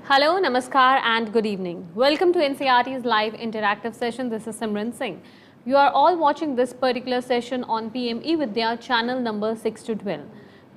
Hello, Namaskar and good evening. Welcome to NCERT's live interactive session. This is Simran Singh. You are all watching this particular session on PM eVidya channel number 6 to 12.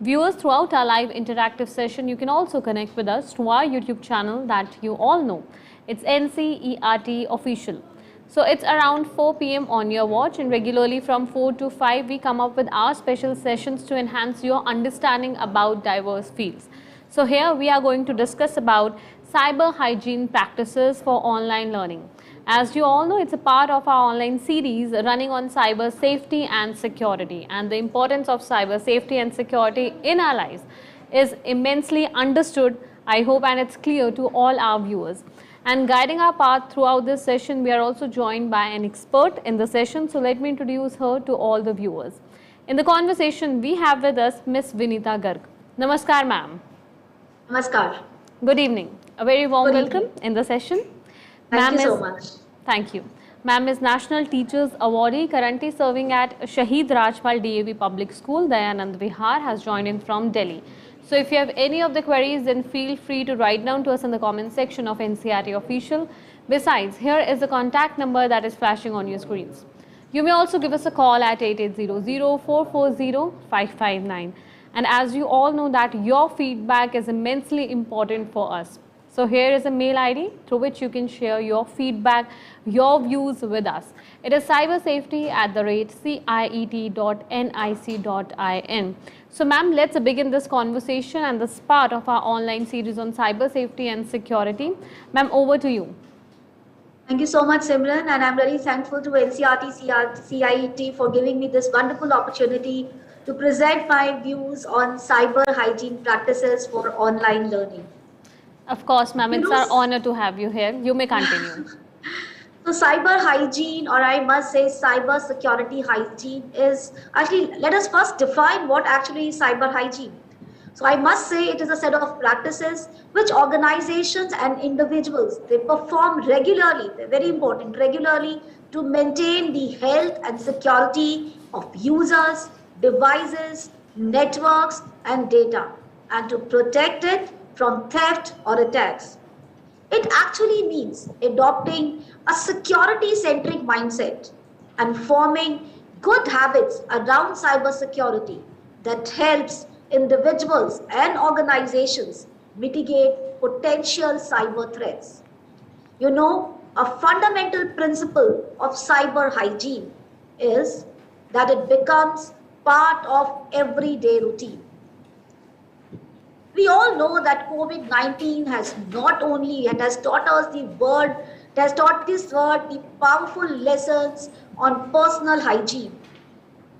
Viewers, throughout our live interactive session, you can also connect with us to our YouTube channel that you all know. It's NCERT Official. So it's around 4 p.m. on your watch, and regularly from 4 to 5 we come up with our special sessions to enhance your understanding about diverse fields. So here we are going to discuss about cyber hygiene practices for online learning. As you all know, it's a part of our online series running on cyber safety and security, and the importance of cyber safety and security in our lives is immensely understood, I hope, and it's clear to all our viewers. And guiding our path throughout this session, we are also joined by an expert in the session. So let me introduce her to all the viewers. In the conversation, we have with us Miss Vinita Garg. Namaskar, ma'am. Namaskar. Good evening. A very warm welcome in the session. Thank you so much. Thank you. Ma'am is National Teachers Awardee, currently serving at Shahid Rajpal DAV Public School, Dayanand Vihar, has joined in from Delhi. So if you have any of the queries, then feel free to write down to us in the comment section of NCERT Official. Besides, here is the contact number that is flashing on your screens. You may also give us a call at 8800-440-559. And as you all know that your feedback is immensely important for us. So here is a mail ID through which you can share your feedback, your views with us. It is cybersafety@ciet.nic.in. So ma'am, let's begin this conversation and this part of our online series on cyber safety and security. Ma'am, over to you. Thank you so much, Simran, and I'm very thankful to NCERT CIET for giving me this wonderful opportunity to present my views on cyber hygiene practices for online learning. Of course, ma'am, it's our honor to have you here. You may continue. So cyber hygiene, or I must say cyber security hygiene, is actually, let us first define what actually is cyber hygiene. So I must say it is a set of practices which organizations and individuals, they perform regularly, they're very important, regularly to maintain the health and security of users, devices, networks and data, and to protect it from theft or attacks. It actually means adopting a security-centric mindset and forming good habits around cybersecurity that helps individuals and organizations mitigate potential cyber threats. You know, a fundamental principle of cyber hygiene is that it becomes part of everyday routine. We all know that COVID-19 has not only, it has taught us the powerful lessons on personal hygiene.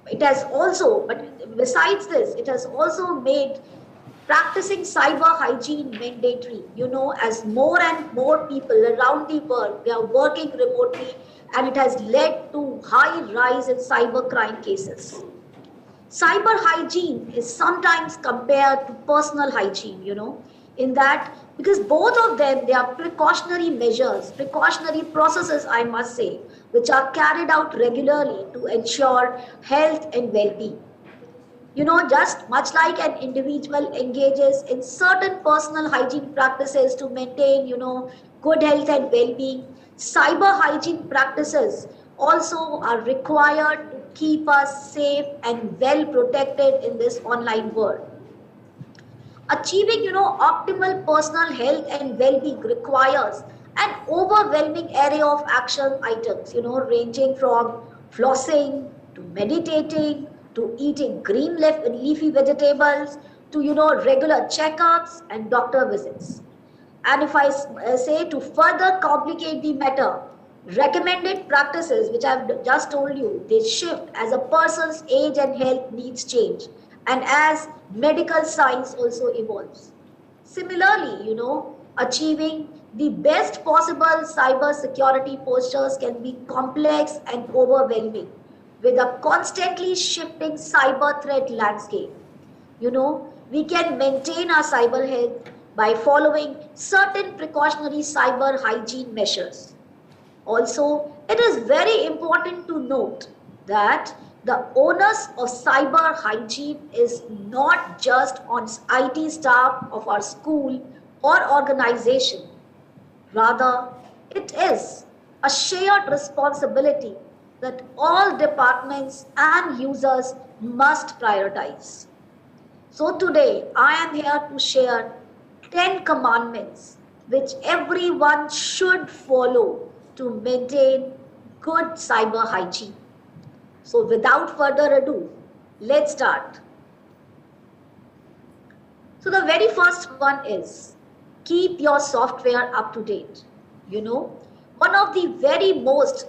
It has also, but besides this, it has also made practicing cyber hygiene mandatory. You know, as more and more people around the world, they are working remotely, and it has led to high rise in cyber crime cases. Cyber hygiene is sometimes compared to personal hygiene, you know, in that, because both of them, they are precautionary measures, precautionary processes, I must say, which are carried out regularly to ensure health and well-being. You know, just much like an individual engages in certain personal hygiene practices to maintain, you know, good health and well-being, cyber hygiene practices also are required to keep us safe and well protected in this online world. Achieving, you know, optimal personal health and well-being requires an overwhelming array of action items, you know, ranging from flossing to meditating to eating green leafy vegetables to, you know, regular checkups and doctor visits. And if I say to further complicate the matter, recommended practices, which I've just told you, they shift as a person's age and health needs change and as medical science also evolves. Similarly, you know, achieving the best possible cyber security postures can be complex and overwhelming with a constantly shifting cyber threat landscape. You know, we can maintain our cyber health by following certain precautionary cyber hygiene measures. Also, it is very important to note that the onus of cyber hygiene is not just on IT staff of our school or organization. Rather, it is a shared responsibility that all departments and users must prioritize. So today, I am here to share 10 commandments which everyone should follow to maintain good cyber hygiene. So without further ado, let's start. So the very first one is keep your software up to date. One of the very most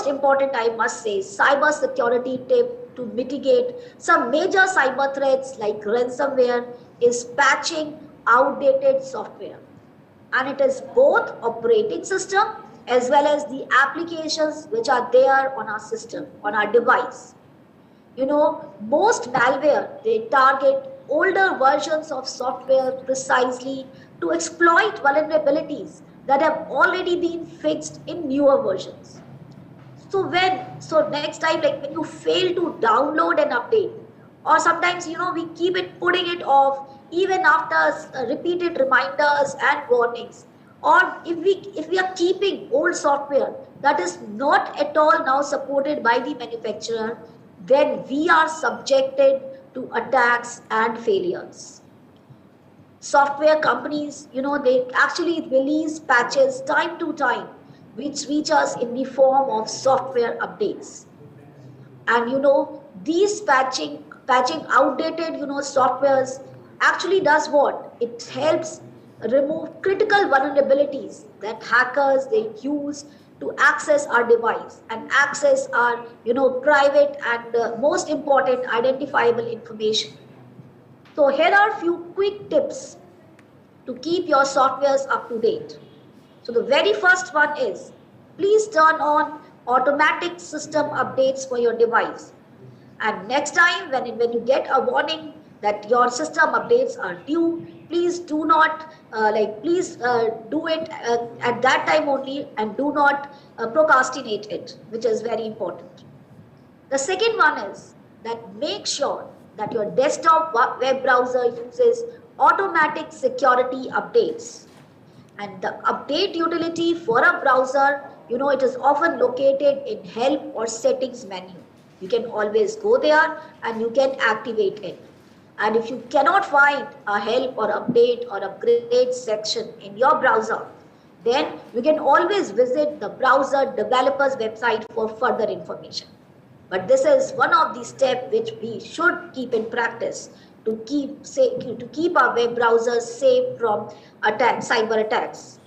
important, I must say, cyber security tip to mitigate some major cyber threats like ransomware is patching outdated software. And it is both operating system as well as the applications which are there on our system, on our device. Most malware, they target older versions of software precisely to exploit vulnerabilities that have already been fixed in newer versions. So next time, like when you fail to download an update, or sometimes we keep it putting it off even after repeated reminders and warnings, or if we are keeping old software that is not at all now supported by the manufacturer, then we are subjected to attacks and failures. Software companies, they actually release patches time to time, which reach us in the form of software updates. And these patching outdated, softwares actually does what? It helps remove critical vulnerabilities that hackers, they use to access our device and access our, private and most important identifiable information. So here are a few quick tips to keep your softwares up to date. So the very first one is, please turn on automatic system updates for your device. And next time when you get a warning that your system updates are due, please do not do it at that time only, and do not procrastinate it, which is very important. The second one is that make sure that your desktop web browser uses automatic security updates. And the update utility for a browser, it is often located in help or settings menu. You can always go there and you can activate it. And if you cannot find a help or update or upgrade section in your browser, then you can always visit the browser developer's website for further information. But this is one of the steps which we should keep in practice to keep our web browsers safe from cyber attacks.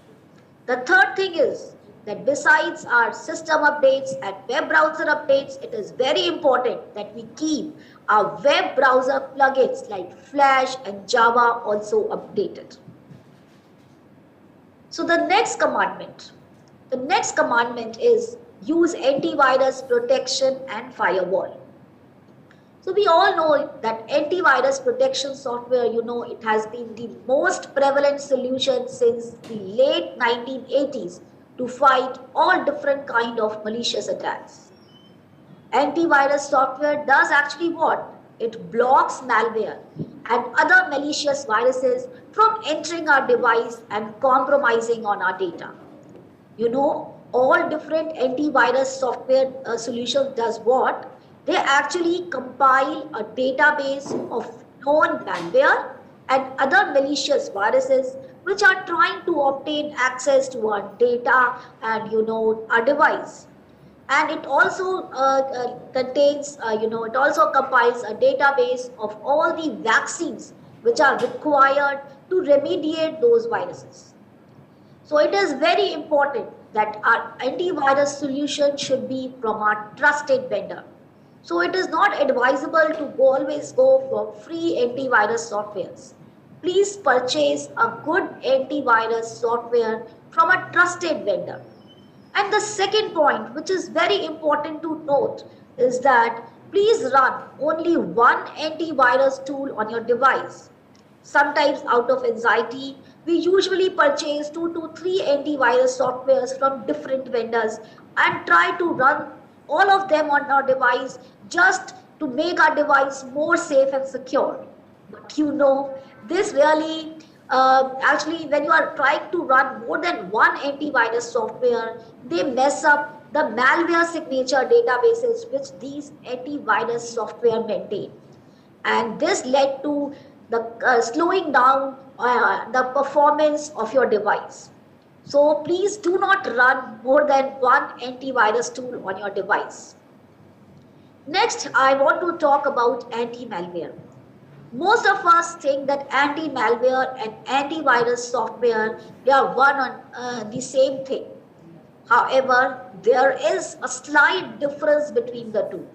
The third thing is that besides our system updates and web browser updates, it is very important that we keep our web browser plugins like Flash and Java also updated. So the next commandment is use antivirus protection and firewall. So we all know that antivirus protection software, it has been the most prevalent solution since the late 1980s to fight all different kind of malicious attacks. Antivirus software does actually what? It blocks malware and other malicious viruses from entering our device and compromising on our data. All different antivirus software solutions does what? They actually compile a database of known malware and other malicious viruses which are trying to obtain access to our data and our device. And it also contains, it also compiles a database of all the vaccines which are required to remediate those viruses. So it is very important that our antivirus solution should be from our trusted vendor. So it is not advisable to always go for free antivirus softwares. Please purchase a good antivirus software from a trusted vendor. And the second point, which is very important to note, is that please run only one antivirus tool on your device. Sometimes out of anxiety, we usually purchase 2 to 3 antivirus softwares from different vendors and try to run all of them on our device just to make our device more safe and secure. But this really Actually, when you are trying to run more than one antivirus software, they mess up the malware signature databases which these antivirus software maintain. And this led to the slowing down the performance of your device. So please do not run more than one antivirus tool on your device. Next, I want to talk about anti-malware. Most of us think that anti-malware and antivirus software, they are one on the same thing. However, there is a slight difference between the two.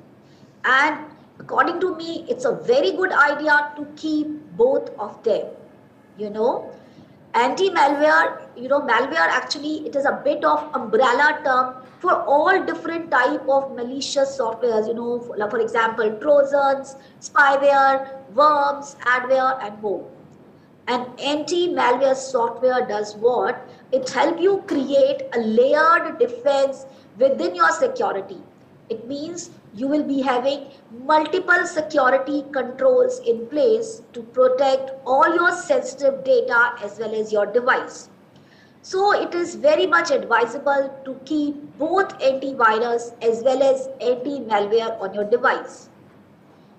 And according to me, it's a very good idea to keep both of them. You know, anti-malware, malware actually, it is a bit of umbrella term for all different type of malicious softwares, for example, trojans, spyware, worms, adware, and more. An anti-malware software does what? It helps you create a layered defense within your security. It means you will be having multiple security controls in place to protect all your sensitive data as well as your device. So it is very much advisable to keep both antivirus as well as anti-malware on your device.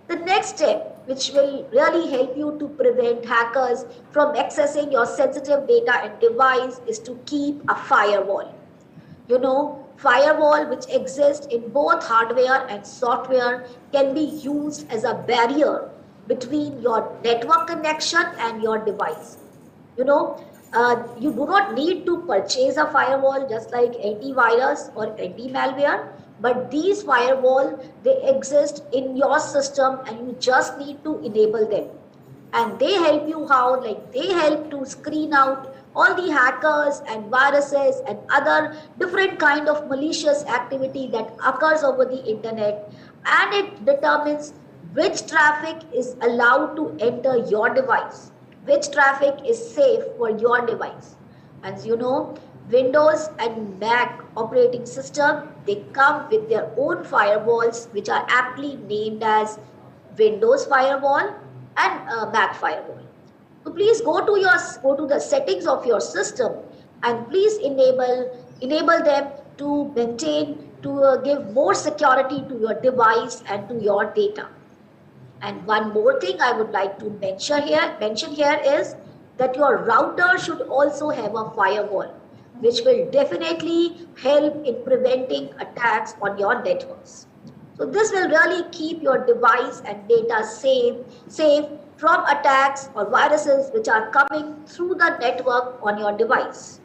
The next step, which will really help you to prevent hackers from accessing your sensitive data and device, is to keep a firewall. Firewall which exists in both hardware and software can be used as a barrier between your network connection and your device. You do not need to purchase a firewall just like antivirus or anti-malware, but these firewall, they exist in your system and you just need to enable them. And they help you how? Like they help to screen out all the hackers and viruses and other different kind of malicious activity that occurs over the internet, and it determines which traffic is allowed to enter your device, which traffic is safe for your device. As you know, Windows and Mac operating system, they come with their own firewalls which are aptly named as Windows firewall and Mac firewall. So please go to the settings of your system and please enable them to maintain, to give more security to your device and to your data. And one more thing I would like to mention here is that your router should also have a firewall, which will definitely help in preventing attacks on your networks. So this will really keep your device and data safe from attacks or viruses which are coming through the network on your device.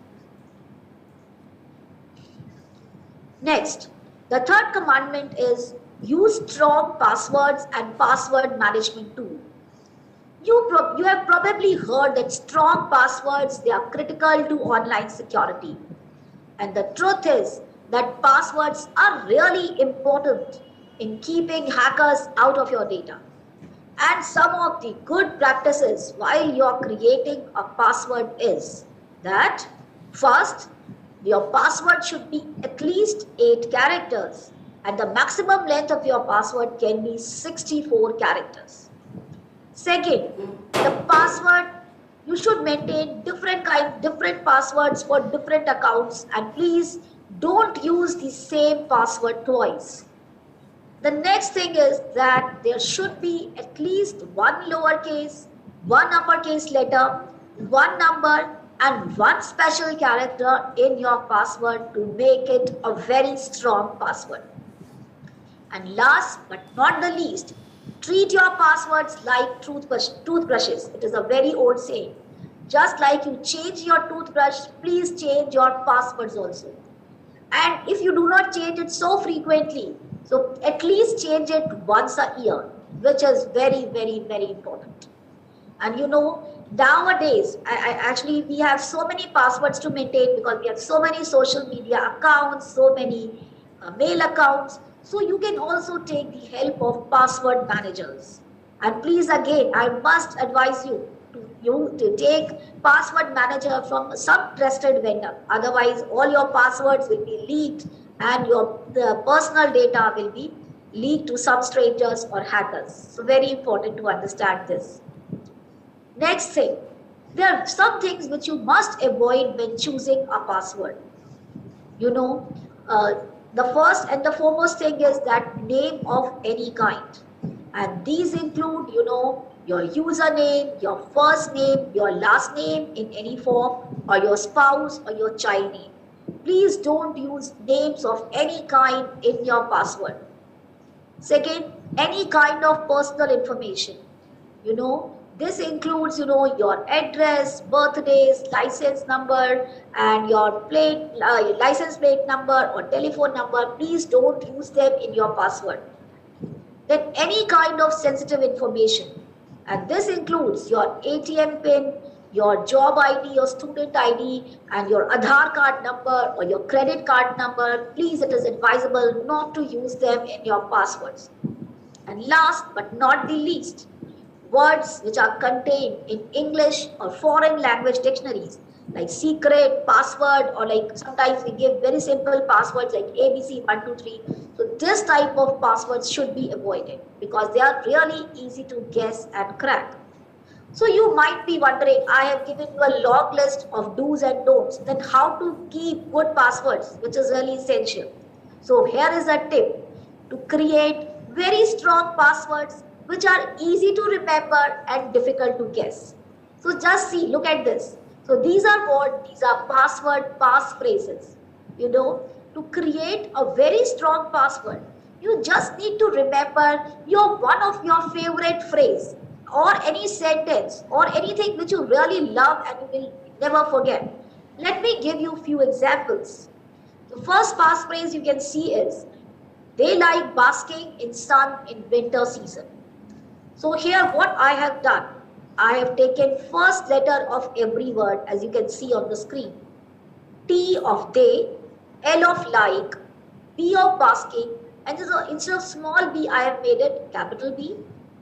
Next, the third commandment is use strong passwords and password management tool. You have probably heard that strong passwords, they are critical to online security. And the truth is that passwords are really important in keeping hackers out of your data. And some of the good practices while you are creating a password is that first, your password should be at least 8 characters and the maximum length of your password can be 64 characters. Second, the password, you should maintain different passwords for different accounts, and please don't use the same password twice. The next thing is that there should be at least one lowercase, one uppercase letter, one number, and one special character in your password to make it a very strong password. And last but not the least, treat your passwords like toothbrushes. It is a very old saying. Just like you change your toothbrush, please change your passwords also. And if you do not change it so frequently, so at least change it once a year, which is very, very, very important. And you know, nowadays, actually we have so many passwords to maintain because we have so many social media accounts, so many mail accounts. So you can also take the help of password managers. And please again, I must advise you to take password manager from some trusted vendor. Otherwise, all your passwords will be leaked and the personal data will be leaked to some strangers or hackers. So very important to understand this. Next thing, There are some things which you must avoid when choosing a password. You know, uh, the first and the foremost thing is that name of any kind. And these include, your username, your first name, your last name in any form, or your spouse or your child name. Please don't use names of any kind in your password. Second, any kind of personal information. This includes, your address, birthdays, license number, and your license plate number or telephone number. Please don't use them in your password. Then any kind of sensitive information, and this includes your ATM pin, your job ID, your student ID, and your Aadhaar card number or your credit card number. Please, it is advisable not to use them in your passwords. And last but not the least, words which are contained in English or foreign language dictionaries, like secret, password, or like sometimes we give very simple passwords like ABC123. So this type of passwords should be avoided because they are really easy to guess and crack. So you might be wondering, I have given you a long list of do's and don'ts, then how to keep good passwords, which is really essential. So here is a tip to create very strong passwords which are easy to remember and difficult to guess. So just see, look at this. So these are password passphrases. To create a very strong password, you just need to remember one of your favorite phrase or any sentence or anything which you really love and you will never forget. Let me give you a few examples. The first passphrase you can see is, they like basking in sun in winter season. So here what I have done, I have taken first letter of every word as you can see on the screen. T of they, L of like, B of basking, and instead of small b I have made it capital B.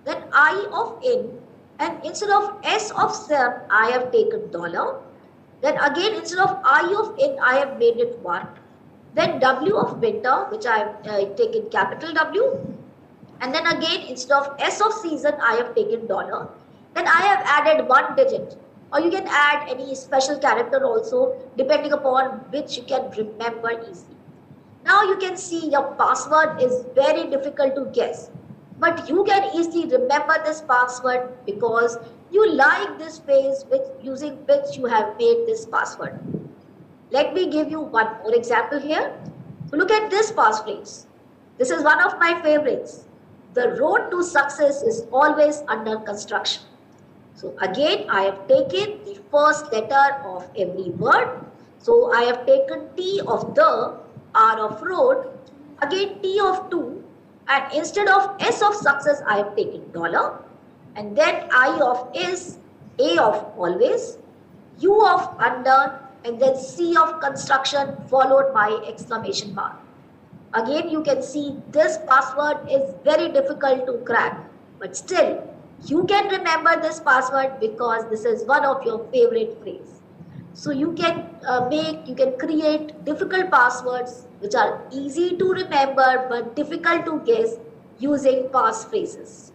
Then I of in, and instead of S of sun I have taken dollar. Then again instead of I of in I have made it 1. Then W of winter, which I have taken capital W. And then again instead of S of season I have taken dollar. Then I have added 1 digit, or you can add any special character also depending upon which you can remember easily. Now you can see your password is very difficult to guess, but you can easily remember this password because you like this phrase using which you have made this password. Let me give you one more example here. So look at this passphrase. This is one of my favorites. The road to success is always under construction. So again, I have taken the first letter of every word. So I have taken T of the, R of road, again T of to, and instead of S of success, I have taken dollar, and then I of is, A of always, U of under, and then C of construction followed by exclamation mark. Again, you can see this password is very difficult to crack, but still you can remember this password because this is one of your favorite phrases. So you can create difficult passwords which are easy to remember but difficult to guess using passphrases.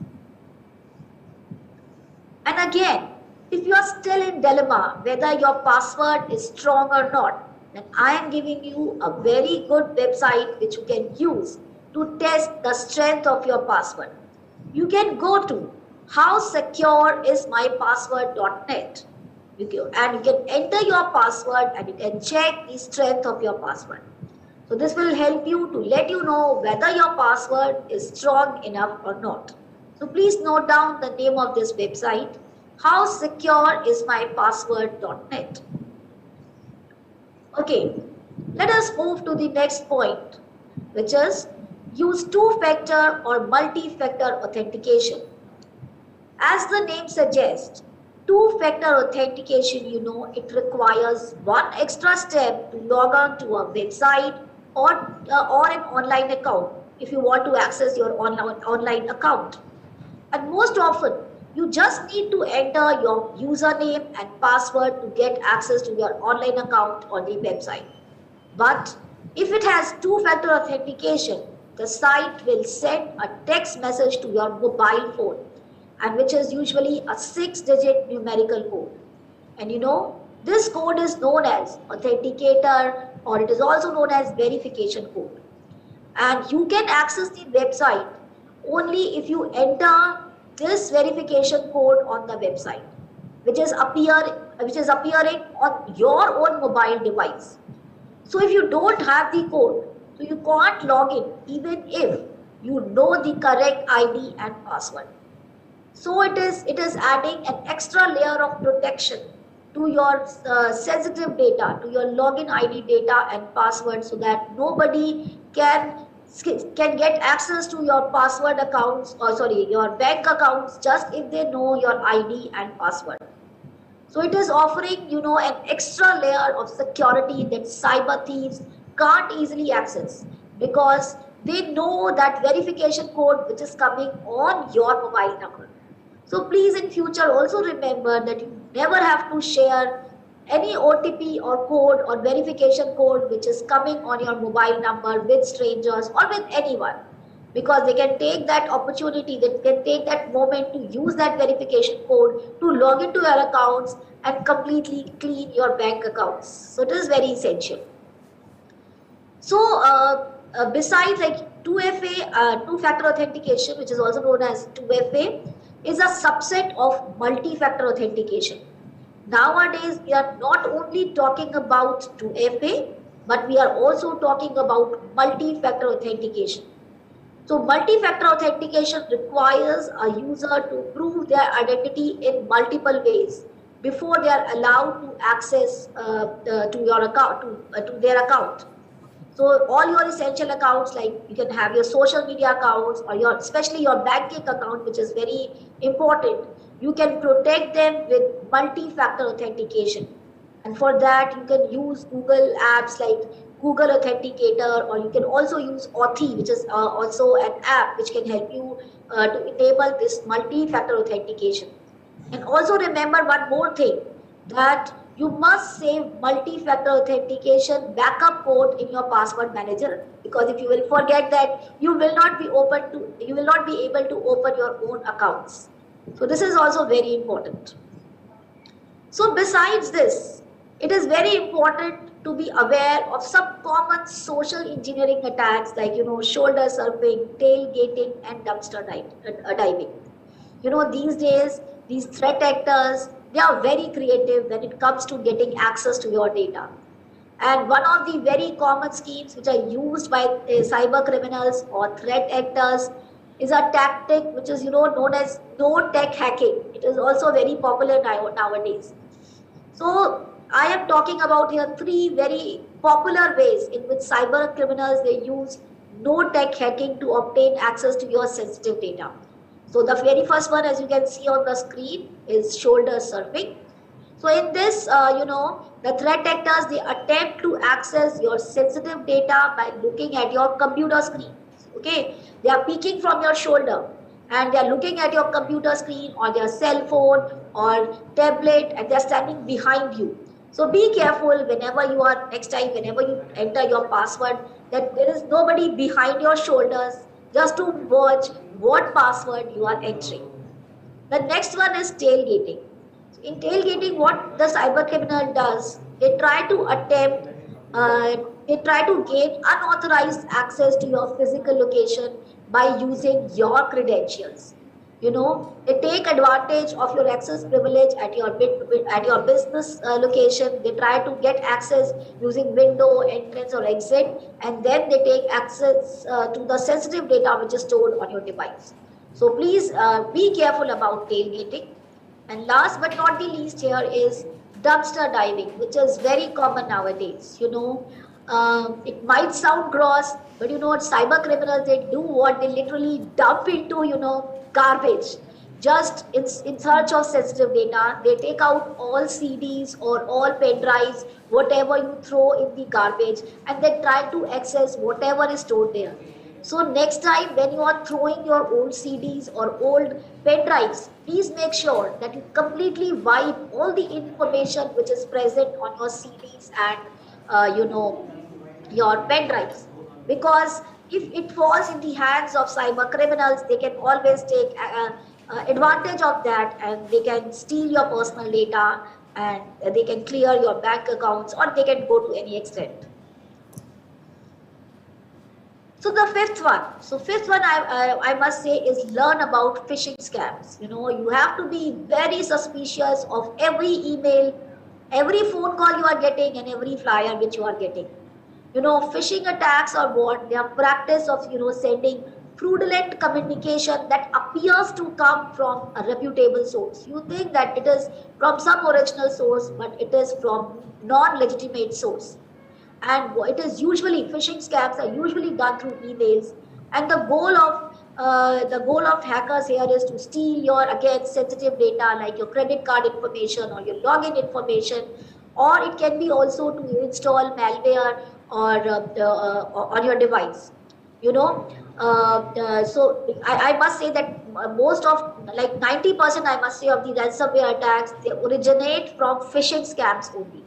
And again, if you are still in dilemma whether your password is strong or not, then I am giving you a very good website which you can use to test the strength of your password. You can go to howsecureismypassword.net and you can enter your password and you can check the strength of your password. So this will help you to let you know whether your password is strong enough or not. So please note down the name of this website, howsecureismypassword.net. Okay, let us move to the next point, which is use two-factor or multi-factor authentication. As the name suggests, two-factor authentication, it requires one extra step to log on to a website or an online account if you want to access your online account. And most often, you just need to enter your username and password to get access to your online account or the website. But if it has two-factor authentication, the site will send a text message to your mobile phone, and which is usually a 6-digit numerical code. And this code is known as authenticator, or it is also known as verification code. And you can access the website only if you enter this verification code on the website, which is appearing on your own mobile device. So if you don't have the code, so you can't log in even if you know the correct ID and password. So it is adding an extra layer of protection to your sensitive data, to your login ID data and password, so that nobody can get access to your password accounts, or sorry, your bank accounts, just if they know your ID and password. So it is offering, an extra layer of security that cyber thieves can't easily access, because they know that verification code which is coming on your mobile number. So please in future also remember that you never have to share any OTP or code or verification code which is coming on your mobile number with strangers or with anyone, because they can take that opportunity, they can take that moment to use that verification code to log into your accounts and completely clean your bank accounts. So it is very essential. So besides like 2FA, two-factor authentication, which is also known as 2FA, is a subset of multi-factor authentication. Nowadays, we are not only talking about 2FA, but we are also talking about multi-factor authentication. So multi-factor authentication requires a user to prove their identity in multiple ways before they are allowed to access to your account, to their account. So all your essential accounts, like you can have your social media accounts or especially your banking account, which is very important, you can protect them with multi-factor authentication. And for that, you can use Google apps like Google Authenticator, or you can also use Authy, which is also an app which can help you to enable this multi-factor authentication. And also remember one more thing, that you must save multi-factor authentication backup code in your password manager, because if you will forget that, you will not be able to open your own accounts. So this is also very important. So besides this, it is very important to be aware of some common social engineering attacks like shoulder surfing, tailgating, and dumpster diving. These days these threat actors, they are very creative when it comes to getting access to your data. And one of the very common schemes which are used by cyber criminals or threat actors is a tactic which is known as no-tech hacking. It is also very popular nowadays. So I am talking about here 3 very popular ways in which cyber criminals, they use no-tech hacking to obtain access to your sensitive data. So the very first one, as you can see on the screen, is shoulder surfing. So in this, the threat actors, they attempt to access your sensitive data by looking at your computer screen. Okay, they are peeking from your shoulder and they are looking at your computer screen or their cell phone or tablet, and they are standing behind you. So be careful whenever you enter your password, that there is nobody behind your shoulders, just to watch what password you are entering. The next one is tailgating. In tailgating, what the cyber criminal does, they try to gain unauthorized access to your physical location by using your credentials. They take advantage of your access privilege at your business location. They try to get access using window, entrance, or exit, and then they take access to the sensitive data which is stored on your device. So please be careful about tailgating. And last but not the least here is dumpster diving, which is very common nowadays. It might sound gross, but cyber criminals, they do what? They literally dump into garbage just in search of sensitive data. They take out all CDs or all pen drives, whatever you throw in the garbage, and they try to access whatever is stored there. So next time when you are throwing your old CDs or old pen drives, please make sure that you completely wipe all the information which is present on your CDs and your pen drives, because if it falls in the hands of cyber criminals, they can always take advantage of that, and they can steal your personal data. and they can clear your bank accounts, or they can go to any extent. So the fifth one I must say is learn about phishing scams. You have to be very suspicious of every email, every phone call you are getting, and every flyer which you are getting. Phishing attacks are what? They are practice of, sending fraudulent communication that appears to come from a reputable source. You think that it is from some original source, but it is from non-legitimate source. And it is usually, phishing scams are usually done through emails, and the goal of hackers here is to steal your, again, sensitive data like your credit card information or your login information, or it can be also to install malware or on your device. So I must say that most of, like 90%, I must say, of the ransomware attacks, they originate from phishing scams only.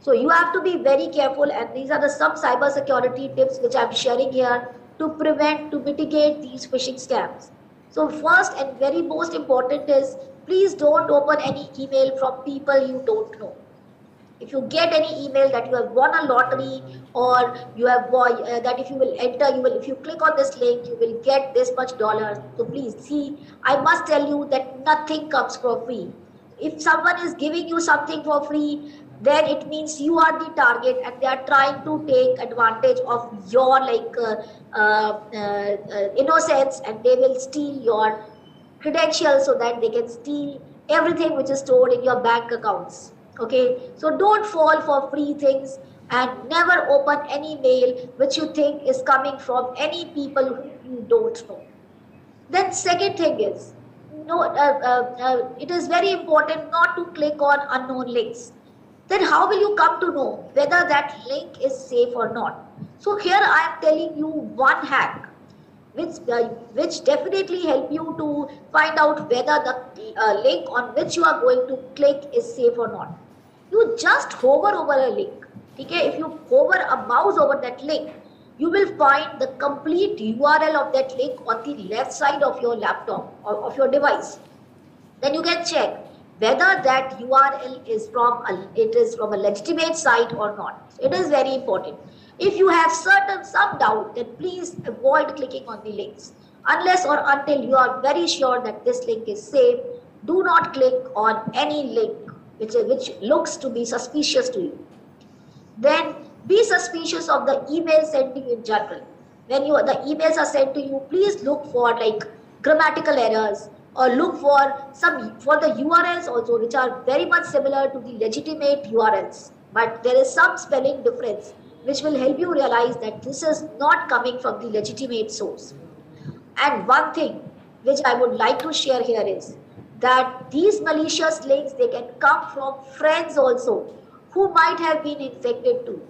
So you have to be very careful, and these are the some cyber security tips which I'm sharing here to prevent, to mitigate these phishing scams. So first and very most important is, please don't open any email from people you don't know. If you get any email that you have won a lottery, or you have that if you will enter, if you click on this link, you will get this much dollars. So please see, I must tell you that nothing comes for free. If someone is giving you something for free, then it means you are the target, and they are trying to take advantage of your innocence, and they will steal your credentials so that they can steal everything which is stored in your bank accounts. Okay, so don't fall for free things, and never open any mail which you think is coming from any people who you don't know. Then second thing is, it is very important not to click on unknown links. Then how will you come to know whether that link is safe or not? So here I am telling you one hack which definitely help you to find out whether the link on which you are going to click is safe or not. You just hover over a link. Okay? If you hover a mouse over that link, you will find the complete URL of that link on the left side of your laptop or of your device. Then you can check whether that URL is from a legitimate site or not. So it is very important. If you have some doubt, then please avoid clicking on the links. Unless or until you are very sure that this link is safe, do not click on any link which looks to be suspicious to you. Then be suspicious of the email sent to you in general. When the emails are sent to you, please look for grammatical errors, or look for the URLs also, which are very much similar to the legitimate URLs, but there is some spelling difference which will help you realize that this is not coming from the legitimate source. And one thing which I would like to share here is that these malicious links, they can come from friends also who might have been infected too.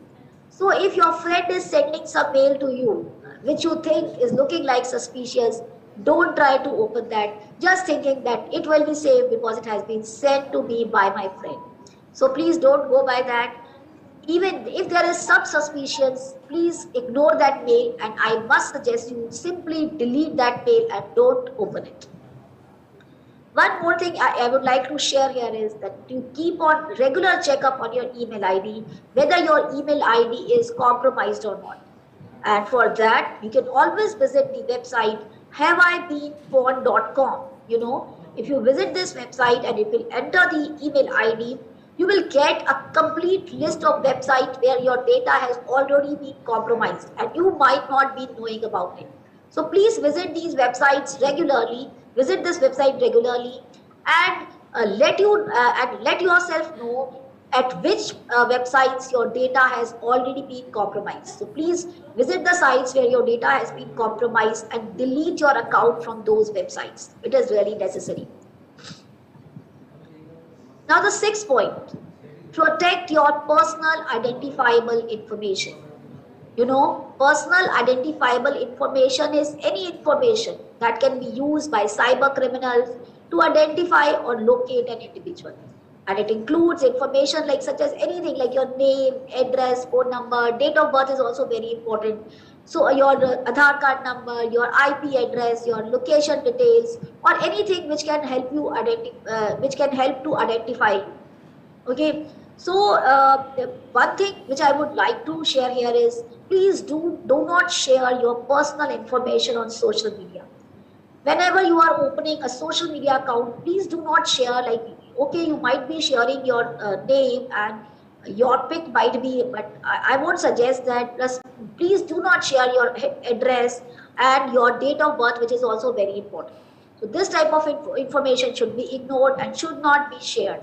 So if your friend is sending some mail to you which you think is looking like suspicious, don't try to open that, just thinking that it will be safe because it has been sent to me by my friend. So please don't go by that. Even if there is some suspicions, please ignore that mail, and I must suggest you simply delete that mail and don't open it. One more thing I would like to share here is that you keep on regular checkup on your email ID, whether your email ID is compromised or not. And for that, you can always visit the website haveibeenpawned.com. If you visit this website and you will enter the email ID, you will get a complete list of websites where your data has already been compromised and you might not be knowing about it. So please visit these websites regularly, visit this website regularly, and let yourself know at which websites your data has already been compromised. So please visit the sites where your data has been compromised and delete your account from those websites. It is really necessary. Now the sixth point, protect your personal identifiable information. Personal identifiable information is any information that can be used by cyber criminals to identify or locate an individual. And it includes information such as anything like your name, address, phone number, date of birth is also very important. So your Aadhaar card number, your IP address, your location details, or anything which can help you to identify you. Okay, so one thing which I would like to share here is, please do not share your personal information on social media. Whenever you are opening a social media account, please do not share, like, okay, you might be sharing your name and your pic might be, but I won't suggest that. Plus, please do not share your address and your date of birth, which is also very important. So this type of information should be ignored and should not be shared.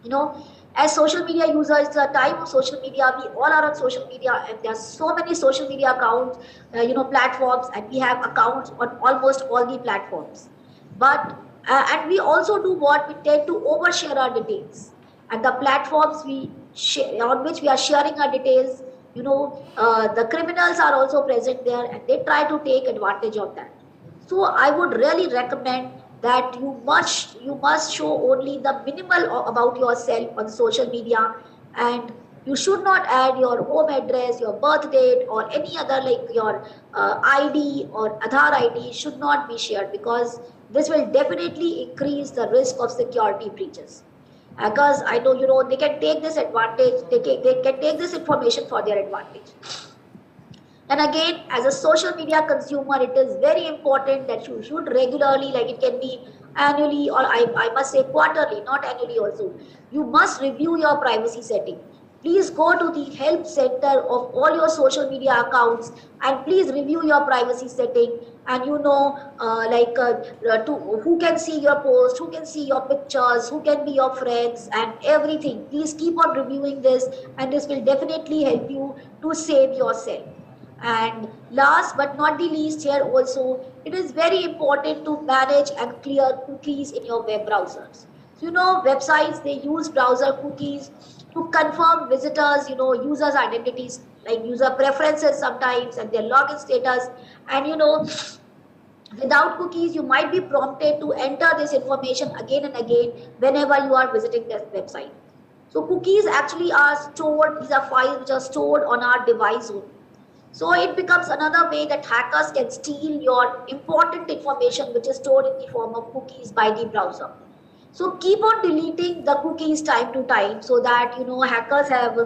You know, as social media users, it's a time of social media. We all are on social media, and there are so many social media accounts, platforms, and we have accounts on almost all the platforms. But and we also do what, we tend to overshare our details, and the platforms we share, on which we are sharing our details, the criminals are also present there, and they try to take advantage of that. So I would really recommend that you must show only the minimal about yourself on social media, and you should not add your home address, your birth date, or any other, like your ID or Aadhaar ID should not be shared, because this will definitely increase the risk of security breaches. Because I know, they can take this advantage, they can take this information for their advantage. And again, as a social media consumer, it is very important that you should regularly, like it can be annually, or I must say quarterly, not annually also. You must review your privacy setting. Please go to the help center of all your social media accounts and please review your privacy setting. And to who can see your post, who can see your pictures, who can be your friends, and everything. Please keep on reviewing this, and this will definitely help you to save yourself. And last but not the least, here also, it is very important to manage and clear cookies in your web browsers. So, websites, they use browser cookies to confirm visitors, users' identities, like user preferences sometimes, and their login status. And, without cookies, you might be prompted to enter this information again and again whenever you are visiting that website. So cookies actually are stored, these are files which are stored on our device only. So it becomes another way that hackers can steal your important information, which is stored in the form of cookies by the browser. So keep on deleting the cookies time to time, so that hackers have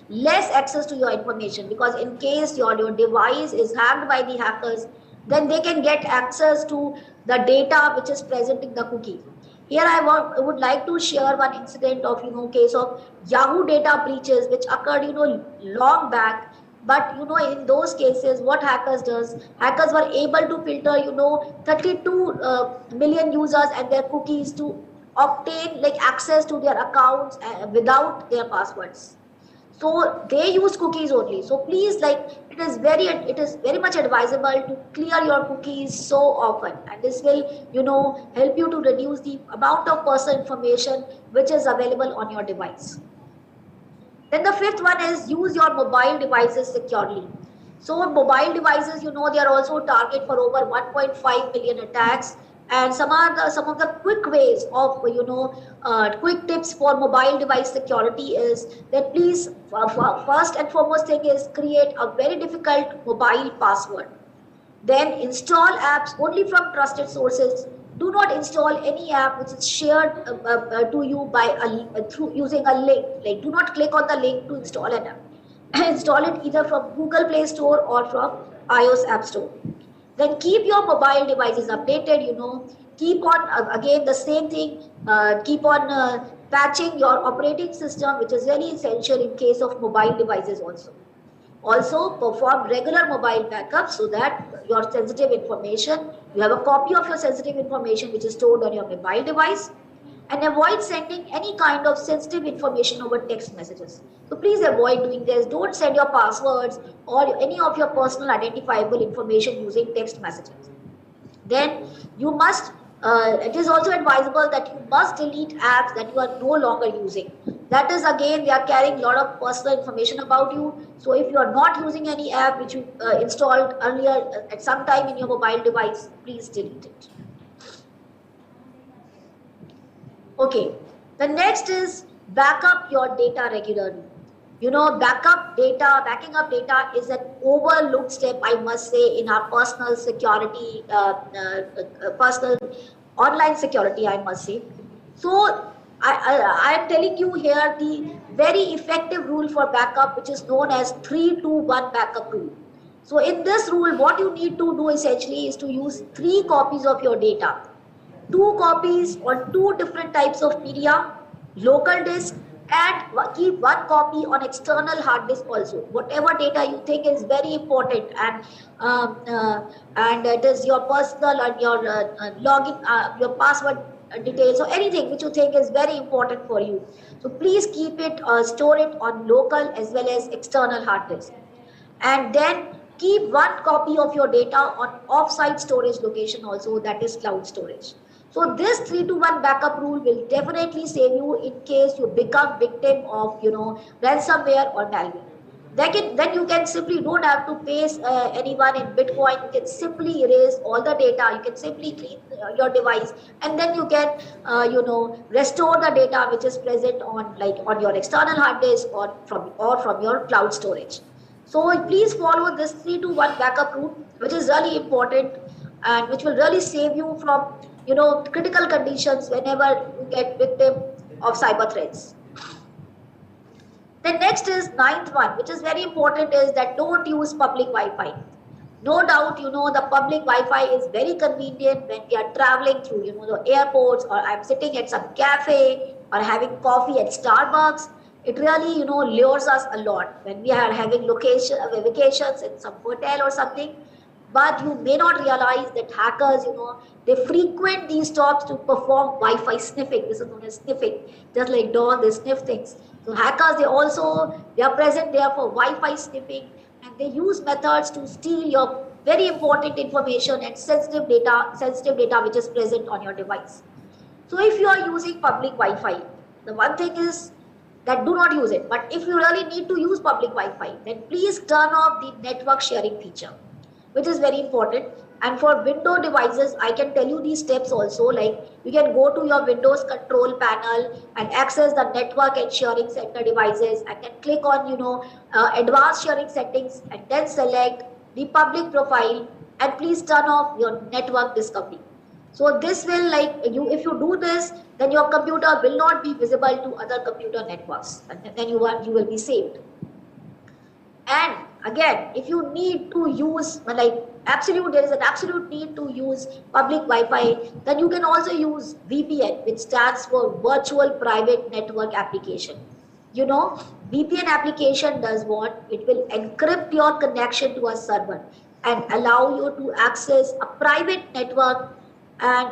less access to your information, because in case your device is hacked by the hackers, then they can get access to the data which is present in the cookie. Here I would like to share one incident of case of Yahoo data breaches which occurred long back. But in those cases, what hackers were able to filter 32 million users and their cookies to obtain like access to their accounts without their passwords. So they use cookies only. So please, like, it is very much advisable to clear your cookies so often, and this will help you to reduce the amount of personal information which is available on your device. Then the fifth one is use your mobile devices securely. So mobile devices, they are also target for over 1.5 million attacks. And some of the quick ways of quick tips for mobile device security is that, please, first and foremost thing is create a very difficult mobile password. Then install apps only from trusted sources. Do not install any app which is shared to you by through using a link. Like, do not click on the link to install an app. Install it either from Google Play Store or from iOS App Store. Then keep your mobile devices updated. Keep on again the same thing. Keep on patching your operating system, which is very essential in case of mobile devices also. Also, perform regular mobile backups so that your sensitive information, you have a copy of your sensitive information which is stored on your mobile device, and avoid sending any kind of sensitive information over text messages. So please avoid doing this. Don't send your passwords or any of your personal identifiable information using text messages. Then you must, it is also advisable that you must delete apps that you are no longer using. That is, again, they are carrying a lot of personal information about you. So if you are not using any app which you installed earlier at some time in your mobile device, please delete it. Okay, the next is back up your data regularly. Backing up data is an overlooked step, I must say, in our personal security, personal online security, I must say. So I am telling you here the very effective rule for backup, which is known as 3-2-1 backup rule. So in this rule, what you need to do essentially is to use 3 copies of your data. 2 copies on 2 different types of media, local disk, and keep 1 copy on external hard disk also. Whatever data you think is very important, um, uh, and it is your personal and your login, your password details, or anything which you think is very important for you. So please keep it, store it on local as well as external hard disk, and then keep 1 copy of your data on off-site storage location also, that is cloud storage. So this 3-to-1 backup rule will definitely save you in case you become victim of ransomware or malware. Then you can simply don't have to pay anyone in Bitcoin. You can simply erase all the data. You can simply clean your device, and then you can restore the data which is present on your external hard disk or from your cloud storage. So please follow this 3-to-1 backup rule, which is really important and which will really save you from critical conditions whenever you get victim of cyber threats. The next is 9th one, which is very important, is that don't use public Wi-Fi. No doubt, the public Wi-Fi is very convenient when we are traveling through, the airports, or I'm sitting at some cafe or having coffee at Starbucks. It really, lures us a lot when we are having vacations in some hotel or something. But you may not realize that hackers, they frequent these stops to perform Wi-Fi sniffing. This is known as sniffing. Just like dog, they sniff things. So hackers, they are present there for Wi-Fi sniffing, and they use methods to steal your very important information and sensitive data which is present on your device. So if you are using public Wi-Fi, the one thing is that do not use it. But if you really need to use public Wi-Fi, then please turn off the network sharing feature, which is very important. And for Windows devices, I can tell you these steps also. Like, you can go to your Windows control panel and access the network and sharing center devices, and then click on advanced sharing settings, and then select the public profile, and please turn off your network discovery. So this will, if you do this, then your computer will not be visible to other computer networks, and then you will be saved. And again, if you need to use there is an absolute need to use public Wi-Fi, then you can also use VPN, which stands for Virtual Private Network Application. VPN application does what? It will encrypt your connection to a server and allow you to access a private network, and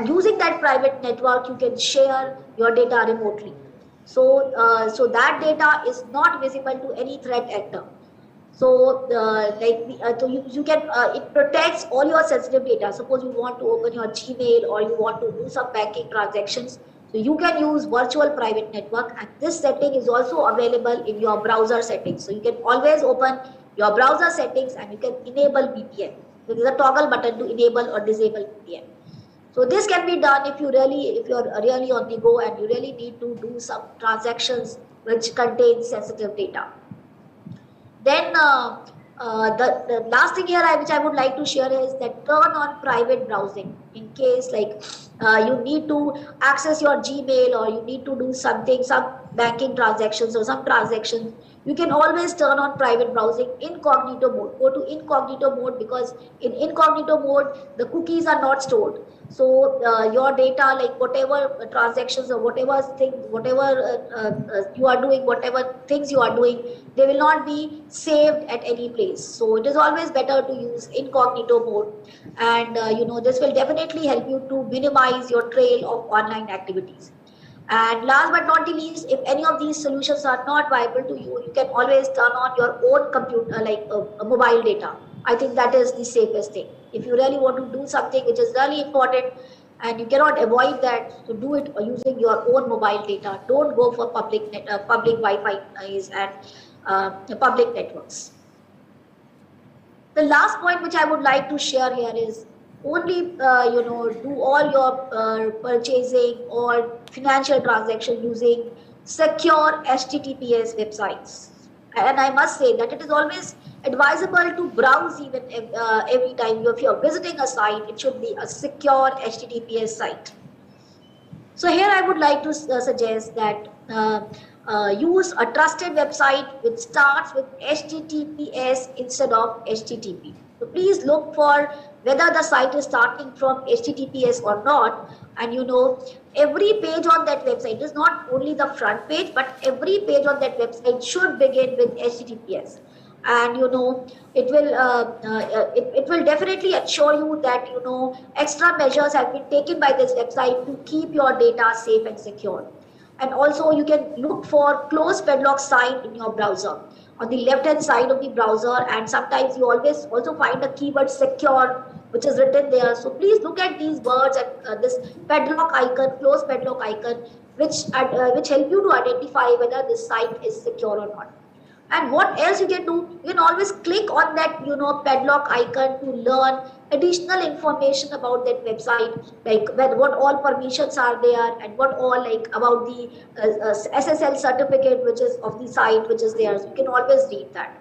using that private network, you can share your data remotely. So that data is not visible to any threat actor. So it protects all your sensitive data. Suppose you want to open your Gmail or you want to do some banking transactions, so you can use virtual private network, and this setting is also available in your browser settings. So you can always open your browser settings and you can enable VPN. So there is a toggle button to enable or disable VPN. So this can be done if you're really on the go and you really need to do some transactions which contain sensitive data. Then the last thing here which I would like to share is that turn on private browsing in case you need to access your Gmail or you need to do some banking transactions or some transactions. You can always turn on private browsing incognito mode. Go to incognito mode, because in incognito mode the cookies are not stored. So your data, like whatever transactions or whatever things you are doing, they will not be saved at any place. So it is always better to use incognito mode, and this will definitely help you to minimize your trail of online activities. And last but not the least, if any of these solutions are not viable to you, you can always turn on your own computer, mobile data. I think that is the safest thing. If you really want to do something which is really important and you cannot avoid that, so do it using your own mobile data. Don't go for public Wi-Fi and public networks. The last point which I would like to share here is only do all your purchasing or financial transaction using secure HTTPS websites. And I must say that it is always advisable to browse even every time if you are visiting a site, it should be a secure HTTPS site. So here I would like to suggest that use a trusted website which starts with HTTPS instead of HTTP. So please look for whether the site is starting from HTTPS or not. And every page on that website is not only the front page, but every page on that website should begin with HTTPS. And it will definitely assure you that extra measures have been taken by this website to keep your data safe and secure. And also you can look for close padlock sign in your browser on the left hand side of the browser, and sometimes you always also find a keyword secure which is written there. So please look at these words and this padlock icon, close padlock icon, which help you to identify whether this site is secure or not. And what else you can do? You can always click on that padlock icon to learn additional information about that website, like what all permissions are there, and what all about the SSL certificate which is of the site which is there. So you can always read that.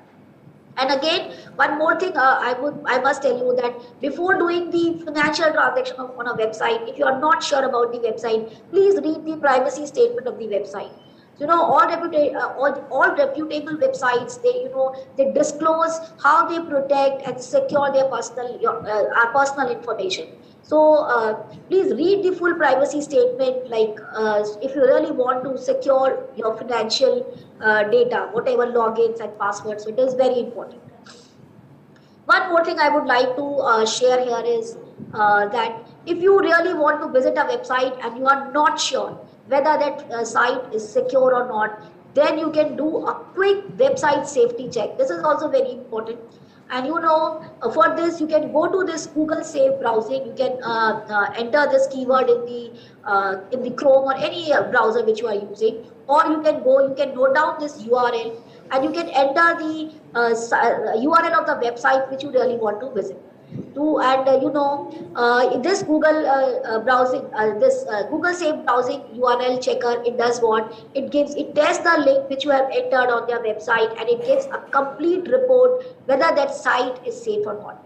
And again, one more thing I must tell you, that before doing the financial transaction on a website, if you are not sure about the website, please read the privacy statement of the website. All reputable websites, they disclose how they protect and secure their our personal information. So please read the full privacy statement, if you really want to secure your financial data, whatever logins and passwords. So it is very important. One more thing I would like to share here is that if you really want to visit a website and you are not sure whether that site is secure or not, then you can do a quick website safety check. This is also very important. And for this, you can go to this Google Safe browsing. You can enter this keyword in the Chrome or any browser which you are using, or you can note down this URL, and you can enter the URL of the website which you really want to visit. This Google browsing, this Google Safe browsing URL checker, it does what? It tests the link which you have entered on their website, and it gives a complete report whether that site is safe or not.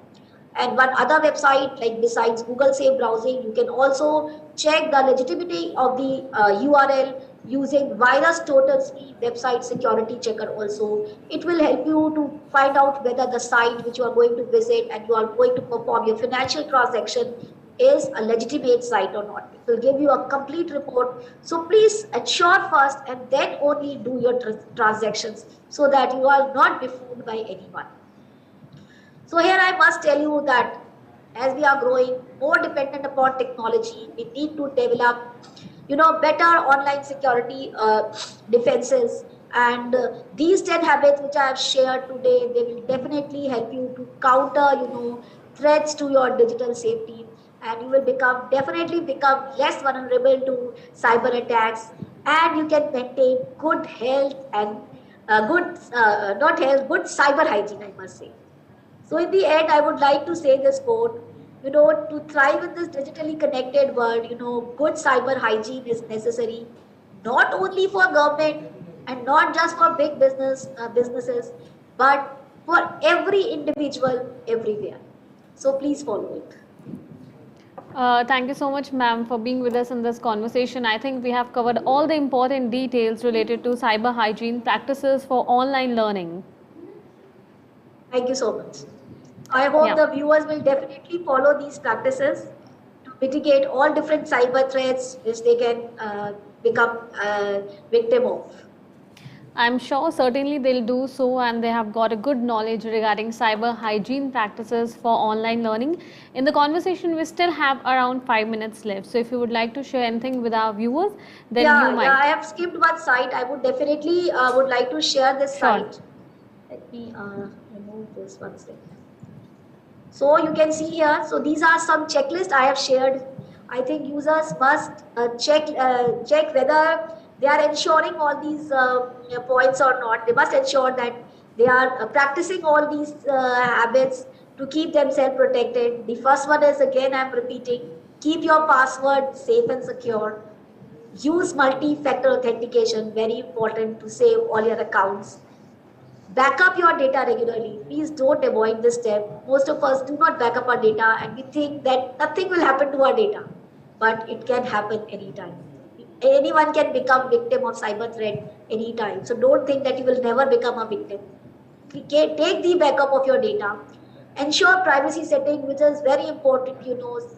And one other website, besides Google Safe browsing, you can also check the legitimacy of the URL using Virus Totalsky website security checker also. It will help you to find out whether the site which you are going to visit and you are going to perform your financial transaction is a legitimate site or not. It will give you a complete report. So please ensure first and then only do your transactions, so that you are not befooled by anyone. So here I must tell you that as we are growing more dependent upon technology, we need to develop better online security defenses. And these 10 habits which I have shared today, they will definitely help you to counter threats to your digital safety, and you will definitely become less vulnerable to cyber attacks, and you can maintain good health and good cyber hygiene, I must say. So in the end, I would like to say this quote: to thrive in this digitally connected world, good cyber hygiene is necessary, not only for government and not just for big businesses, but for every individual everywhere. So please follow it. Thank you so much, ma'am, for being with us in this conversation. I think we have covered all the important details related to cyber hygiene practices for online learning. Thank you so much. I hope the viewers will definitely follow these practices to mitigate all different cyber threats which they can become victim of. I'm sure certainly they'll do so, and they have got a good knowledge regarding cyber hygiene practices for online learning. In the conversation, we still have around 5 minutes left. So if you would like to share anything with our viewers, then you might. Yeah, I have skipped one site. I would definitely would like to share this site. Let me remove this one second. So you can see here, so these are some checklists I have shared. I think users must check whether they are ensuring all these points or not. They must ensure that they are practicing all these habits to keep themselves protected. The first one is, again I am repeating, keep your password safe and secure. Use multi-factor authentication, very important to save all your accounts. Back up your data regularly. Please don't avoid this step. Most of us do not back up our data, and we think that nothing will happen to our data, but it can happen anytime. Anyone can become victim of cyber threat anytime. So don't think that you will never become a victim. Take the backup of your data. Ensure privacy setting, which is very important.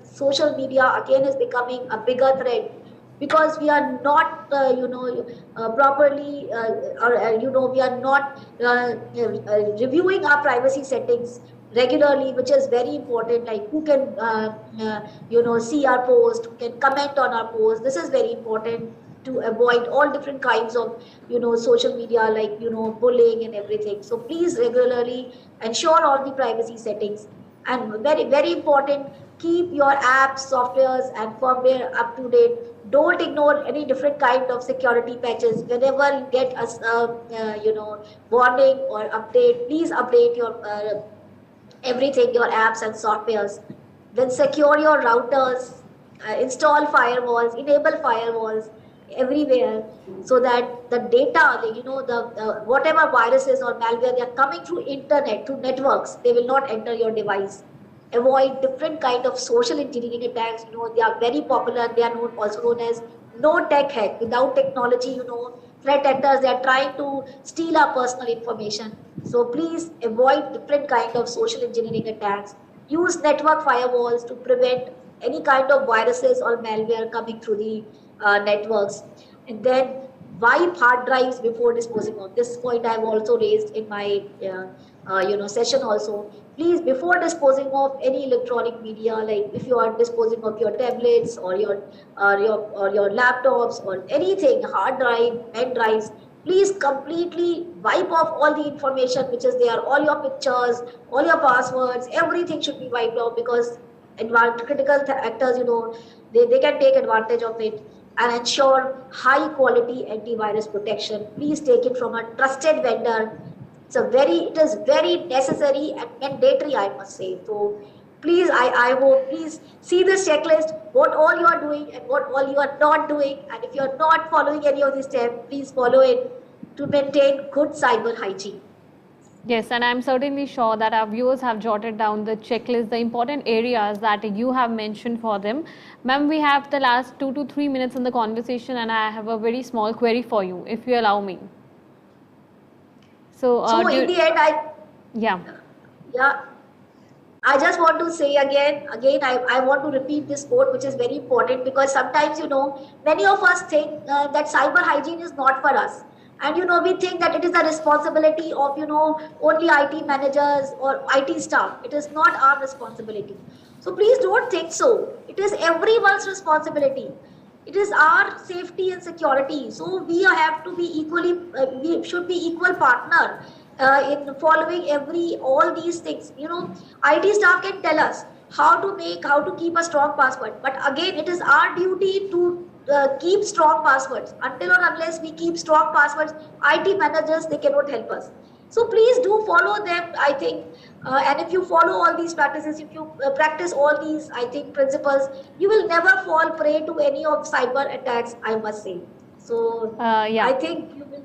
Social media again is becoming a bigger threat because we are not properly or we are not reviewing our privacy settings regularly, which is very important, like who can see our post, who can comment on our post. This is very important to avoid all different kinds of social media, like bullying and everything. So please regularly ensure all the privacy settings. And very, very important, keep your apps, softwares and firmware up to date. Don't ignore any different kind of security patches. Whenever you get a warning or update, please update your everything, your apps and softwares. Then secure your routers, install firewalls, enable firewalls everywhere, so that the data, the whatever viruses or malware, they are coming through internet, through networks, they will not enter your device. Avoid different kind of social engineering attacks. They are very popular. They are also known as no tech hack. Without technology, threat actors, they are trying to steal our personal information. So please avoid different kind of social engineering attacks. Use network firewalls to prevent any kind of viruses or malware coming through the networks. And then wipe hard drives before disposing of. This point I have also raised in my session also. Please, before disposing of any electronic media, like if you are disposing of your tablets or your laptops or anything, hard drive, pen drives, please completely wipe off all the information which is there, all your pictures, all your passwords, everything should be wiped off, because critical actors, they can take advantage of it. And ensure high quality antivirus protection. Please take it from a trusted vendor. It is very necessary and mandatory, I must say. So please, I hope, please see this checklist, what all you are doing and what all you are not doing. And if you are not following any of these steps, please follow it to maintain good cyber hygiene. Yes, and I'm certainly sure that our viewers have jotted down the checklist, the important areas that you have mentioned for them. Ma'am, we have the last 2 to 3 minutes in the conversation, and I have a very small query for you, if you allow me. So in the end, I just want to say again, I want to repeat this quote, which is very important, because sometimes, many of us think that cyber hygiene is not for us. And, we think that it is the responsibility of, only IT managers or IT staff. It is not our responsibility. So please don't think so. It is everyone's responsibility. It is our safety and security. So we have to be we should be equal partner in following all these things. IT staff can tell us how to keep a strong password. But again, it is our duty to keep strong passwords. Until or unless we keep strong passwords, IT managers, they cannot help us. So please do follow them, I think. And if you follow all these practices, if you practice all these, I think, principles, you will never fall prey to any of cyber attacks, I must say. So I think you will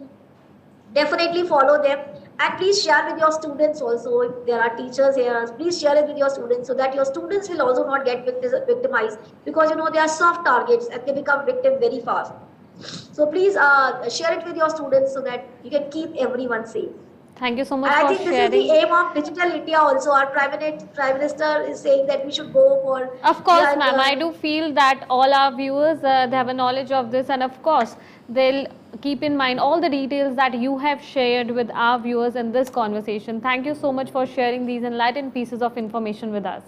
definitely follow them. And please share with your students also. If there are teachers here, please share it with your students, so that your students will also not get victimized, because they are soft targets and they become victim very fast. So please share it with your students, so that you can keep everyone safe. Thank you so much for sharing. I think this is the aim of Digital India also. Our Prime Minister is saying that we should go for... Of course, ma'am. I do feel that all our viewers, they have a knowledge of this, and of course, they'll keep in mind all the details that you have shared with our viewers in this conversation. Thank you so much for sharing these enlightened pieces of information with us.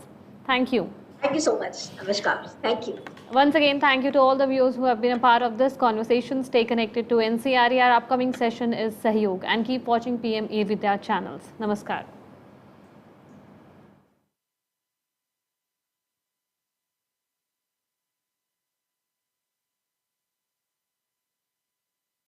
Thank you. Thank you so much, Namaskar. Thank you. Once again, thank you to all the viewers who have been a part of this conversation. Stay connected to NCRE. Our upcoming session is Sahyog, and keep watching PM eVidya channels. Namaskar.